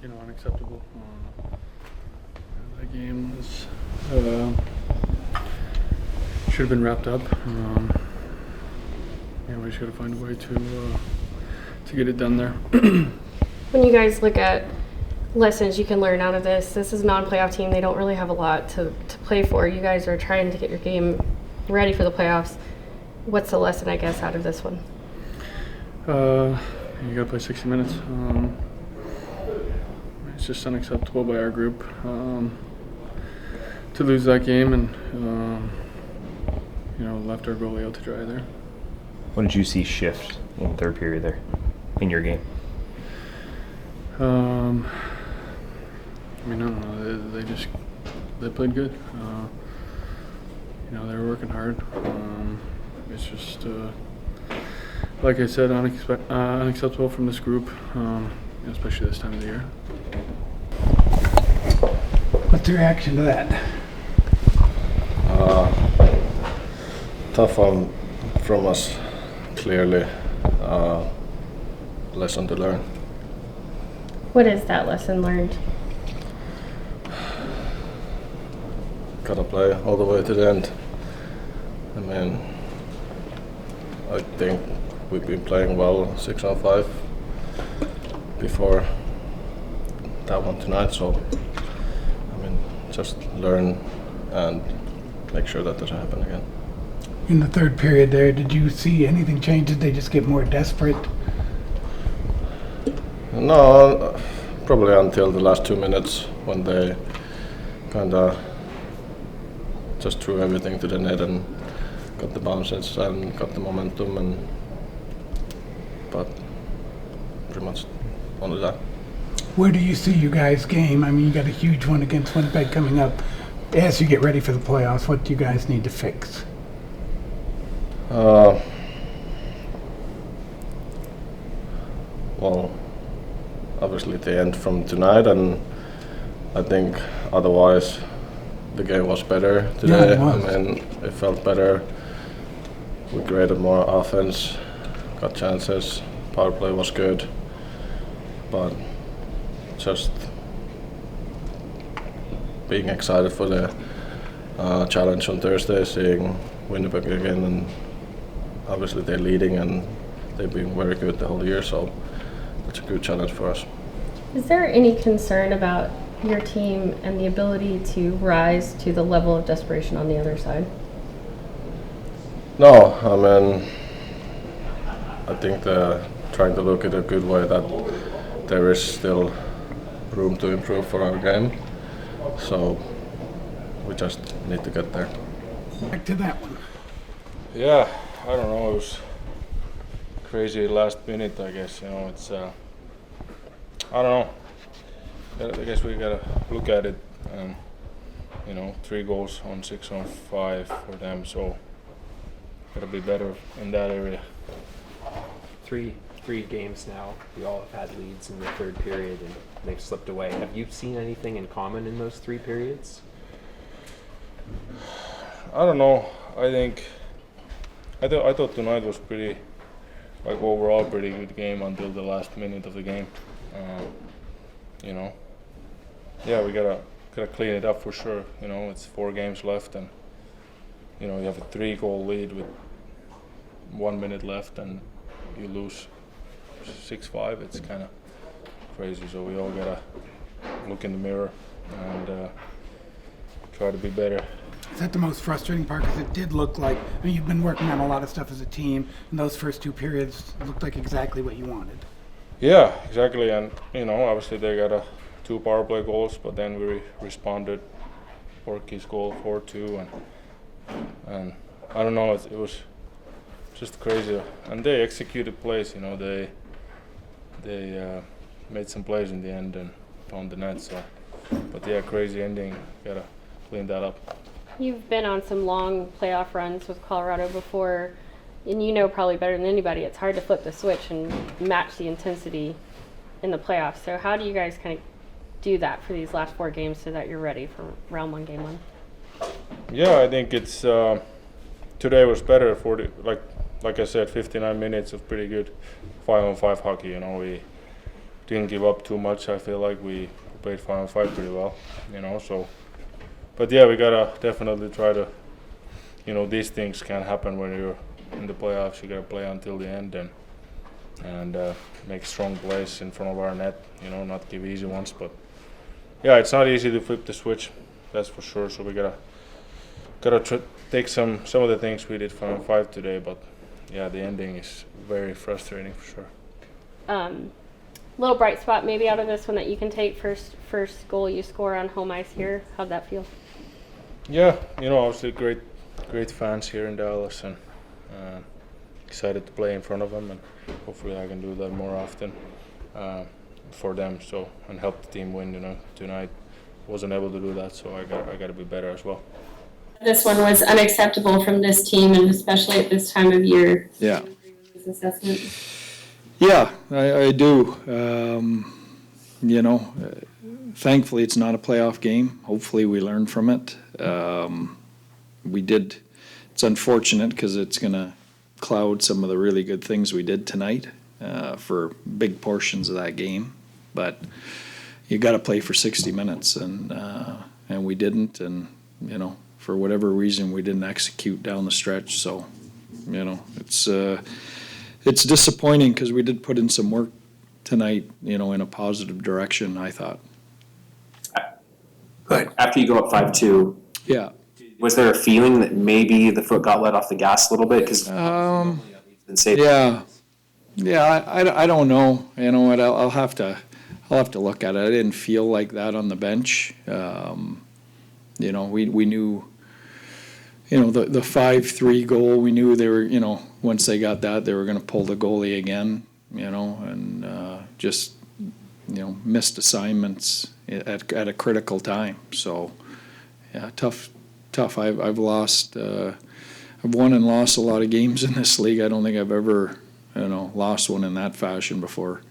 unacceptable. That game was should have been wrapped up. We just got to find a way to get it done there. When you guys look at lessons you can learn out of this is a non-playoff team. They don't really have a lot to play for. You guys are trying to get your game ready for the playoffs. What's the lesson, I guess, out of this one? You got to play 60 minutes. It's just unacceptable by our group to lose that game, and left our goalie out to dry there. What did you see shift in the third period there in your game? I don't know. They played good. They were working hard. It's just, like I said, unacceptable from this group, especially this time of the year. What's your reaction to that? Tough one from us, clearly. Lesson to learn. What is that lesson learned? Gotta play all the way to the end. I think we've been playing well 6-on-5 before that one tonight, so just learn and make sure that doesn't happen again. In the third period there, did you see anything change? Did they just get more desperate? No, probably until the last 2 minutes when they kind of just threw everything to the net and got the bounces and got the momentum, but pretty much only that. Where do you see you guys' game? You got a huge one against Winnipeg coming up. As you get ready for the playoffs, what do you guys need to fix? Well, obviously the end from tonight, and I think otherwise the game was better today. Yeah, it was. It felt better. We created more offense, got chances. Power play was good, but just being excited for the challenge on Thursday, seeing Winnipeg again, and obviously they're leading and they've been very good the whole year, so it's a good challenge for us. Is there any concern about your team and the ability to rise to the level of desperation on the other side? No, I think they're trying to look at a good way that there is still room to improve for our game, so we just need to get there. Back to that one. Yeah, I don't know. It was crazy last minute, I guess. It's I don't know. I guess we gotta look at it. 3 goals on 6-on-5 for them, so gotta be better in that area. Three games now, we all have had leads in the third period and they've slipped away. Have you seen anything in common in those 3 periods? I don't know. I thought tonight was pretty, overall pretty good game until the last minute of the game. Yeah, we gotta clean it up for sure. It's 4 games left, and you have a 3-goal lead with 1 minute left, and you lose 6-5. It's kind of crazy. So we all gotta look in the mirror and try to be better. Is that the most frustrating part? Because it did look like, you've been working on a lot of stuff as a team, and those first 2 periods looked like exactly what you wanted. Yeah, exactly. And obviously they got 2 power play goals, but then we responded. Porky's goal 4-2, and I don't know. It was just crazy. And they executed plays. They made some plays in the end and found the net. So, but yeah, crazy ending. Gotta clean that up. You've been on some long playoff runs with Colorado before, and probably better than anybody, it's hard to flip the switch and match the intensity in the playoffs. So how do you guys kind of do that for these last 4 games so that you're ready for round 1, game 1? Yeah, I think it's today was better. Like I said, 59 minutes of pretty good 5-on-5 hockey. We didn't give up too much. I feel like we played 5-on-5 pretty well, you know. So, but yeah, we gotta definitely try to, you know, these things can happen when you're in the playoffs. You gotta play until the end and make strong plays in front of our net. You know, not give easy ones, but yeah, it's not easy to flip the switch. That's for sure. So we gotta take some of the things we did 5-on-5 today, but yeah, the ending is very frustrating for sure. Little bright spot maybe out of this one that you can take, first goal you score on home ice here. How'd that feel? Yeah, you know, obviously great fans here in Dallas, and excited to play in front of them, and hopefully I can do that more often for them. So, and help the team win. You know, tonight wasn't able to do that, so I got to be better as well. This one was unacceptable from this team, and especially at this time of year. Yeah. This assessment. Yeah, I do. You know, thankfully it's not a playoff game. Hopefully we learn from it. It's unfortunate because it's going to cloud some of the really good things we did tonight for big portions of that game. But you got to play for 60 minutes, and we didn't. And, you know, for whatever reason, we didn't execute down the stretch. So, you know, it's disappointing because we did put in some work tonight, you know, in a positive direction, I thought. Good. After you go up 5-2, Yeah. was there a feeling that maybe the foot got let off the gas a little bit? Because Yeah. Yeah, I don't know. You know what? I'll have to look at it. I didn't feel like that on the bench. You know, we knew, you know, the 5-3 goal, we knew they were, you know, once they got that, they were going to pull the goalie again, you know, and just, you know, missed assignments at a critical time. So, yeah, tough. I've lost, I've won and lost a lot of games in this league. I don't think I've ever, you know, lost one in that fashion before.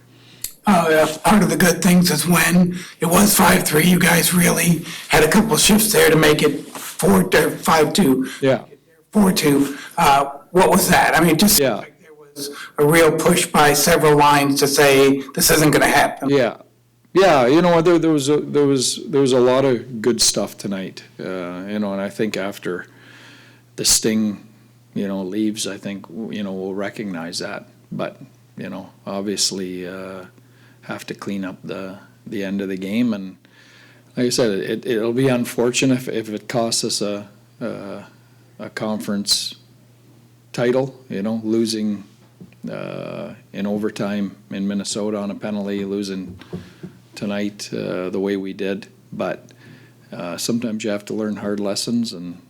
Part of the good things is when it was 5-3, you guys really had a couple shifts there to make it 5-2. Yeah. 4-2. What was that? I mean, it just Yeah. seemed like there was a real push by several lines to say this isn't going to happen. Yeah. Yeah, you know, there was a lot of good stuff tonight, you know, and I think after the sting, you know, leaves, I think, you know, we'll recognize that. But, you know, obviously have to clean up the end of the game. And like I said, it'll be unfortunate if it costs us a conference title, you know, losing in overtime in Minnesota on a penalty, losing tonight the way we did. But sometimes you have to learn hard lessons, and,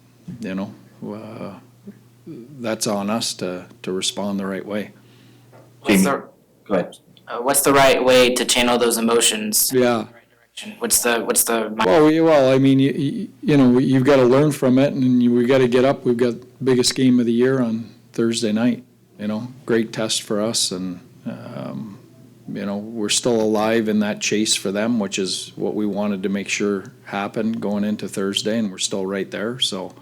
you know, that's on us to respond the right way. Go ahead. What's the right way to channel those emotions? Yeah. What's the Well, I mean, you know, you've got to learn from it, and we got to get up. We've got the biggest game of the year on Thursday night. You know, great test for us, and you know, we're still alive in that chase for them, which is what we wanted to make sure happened going into Thursday, and we're still right there. So,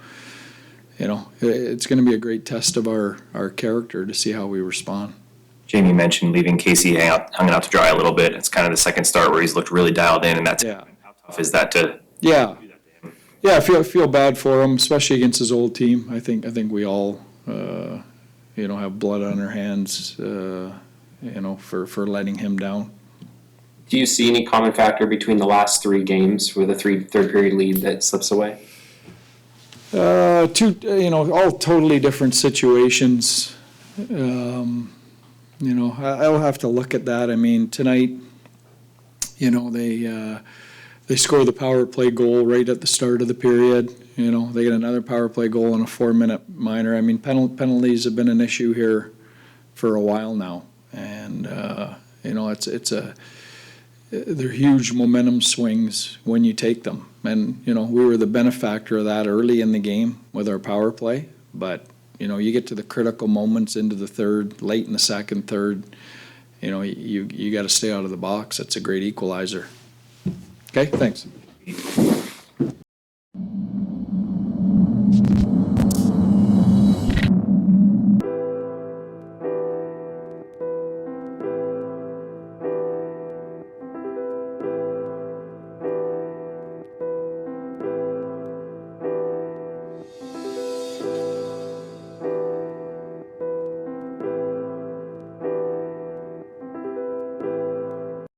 you know, it's going to be a great test of our character to see how we respond. Jamie mentioned leaving Casey hung out to dry a little bit. It's kind of the second start where he's looked really dialed in, and that's Yeah. how tough is that to Yeah. Yeah, I feel bad for him, especially against his old team. I think we all, you know, have blood on our hands, you know, for letting him down. Do you see any common factor between the last three games with a third period lead that slips away? Two, you know, all totally different situations. You know, I'll have to look at that. I mean, tonight, you know, they score the power play goal right at the start of the period. You know, they get another power play goal in a 4-minute minor. I mean, penalties have been an issue here for a while now, and you know, they're huge momentum swings when you take them. And you know, we were the benefactor of that early in the game with our power play, but you know, you get to the critical moments into the third, late in the second, third, you know, you got to stay out of the box. That's a great equalizer. Okay, thanks.